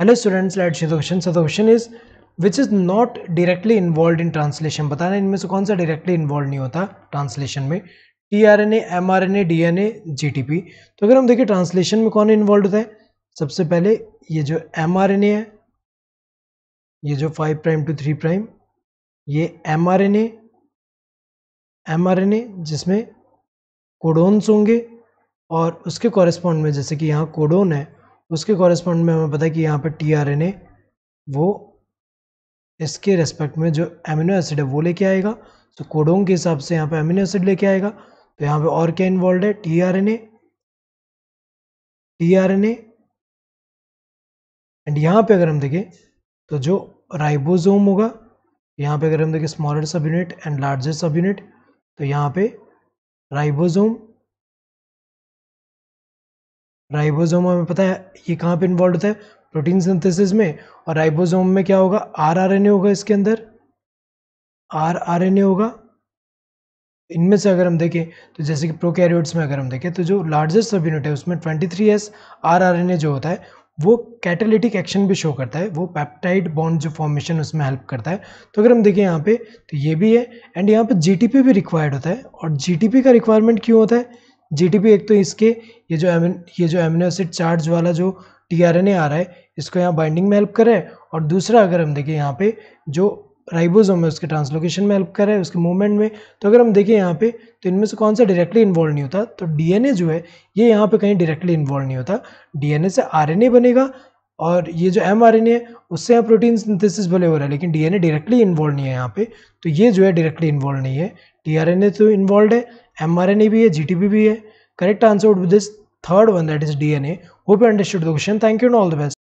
Hello students, let's see the question. So the question is which is not directly involve in translation. बताना इनमें से कौन सा directly involve नहीं होता ट्रांसलेशन में. TRNA, mRNA, DNA, GTP. तो अगर हम देखें ट्रांसलेशन में कौन इन्वॉल्व होता है, सबसे पहले ये जो एमआरएनए है, ये जो 5 प्राइम टू 3 प्राइम, ये एमआरएनए जिसमें कोडोन्स होंगे और उसके कॉरेस्पॉन्ड में, जैसे कि यहाँ कोडोन है, उसके कॉरेस्पॉन्ड में हमें पता है कि यहाँ पे टीआरएनए वो इसके रेस्पेक्ट में जो एमिनो एसिड है वो लेके आएगा. तो कोडोन के हिसाब से यहाँ पे एमिनो एसिड लेके आएगा. तो यहाँ पे और क्या इन्वॉल्व है, टीआरएनए एंड यहाँ पे अगर हम देखें तो जो राइबोसोम होगा, यहाँ पे अगर हम देखें स्मॉलर सब यूनिट एंड लार्जर सब यूनिट, तो यहाँ पे राइबोसोम हमें पता है ये कहाँ पे इन्वॉल्व होता है, प्रोटीन सिंथेसिस में. और राइबोसोम में क्या होगा, आरआरएनए होगा, इसके अंदर आरआरएनए होगा. इनमें से अगर हम देखें तो जैसे कि प्रोकैरियोट्स में अगर हम देखें तो जो लार्जेस्ट सब यूनिट है उसमें 23S आरआरएनए जो होता है वो कैटालिटिक एक्शन भी शो करता है, वो पेप्टाइड बॉन्ड जो फॉर्मेशन उसमें हेल्प करता है. तो अगर हम देखें यहाँ पे तो ये भी है एंड यहाँ पे जीटीपी भी रिक्वायर्ड होता है. और जीटीपी का रिक्वायरमेंट क्यों होता है, जीटीपी एक तो इसके ये जो एमिनो एसिड चार्ज वाला जो टीआरएनए आ रहा है इसको यहाँ बाइंडिंग में हेल्प कर रहा है. और दूसरा अगर हम देखें यहाँ पे जो राइबोसोम है उसके ट्रांसलोकेशन में हेल्प कर रहा है, उसके मूवमेंट में. तो अगर हम देखें यहाँ पे तो इनमें से कौन सा डायरेक्टली इन्वॉल्व नहीं होता, तो डीएनए जो है ये यहाँ पे कहीं डायरेक्टली इन्वॉल्व नहीं होता. डीएनए से आरएनए बनेगा और ये जो एमआरएनए है उससे यहाँ प्रोटीन सिंथेसिस भले हो रहा है, लेकिन डीएनए डायरेक्टली इन्वॉल्व नहीं है यहाँ पे. तो ये जो है डायरेक्टली इन्वॉल्व नहीं है. टीआरएनए तो इन्वॉल्व है, एमआरएनए भी है, जीटीपी भी है. Correct answer would be this third one, that is DNA. Hope you understood the question. Thank you and all the best.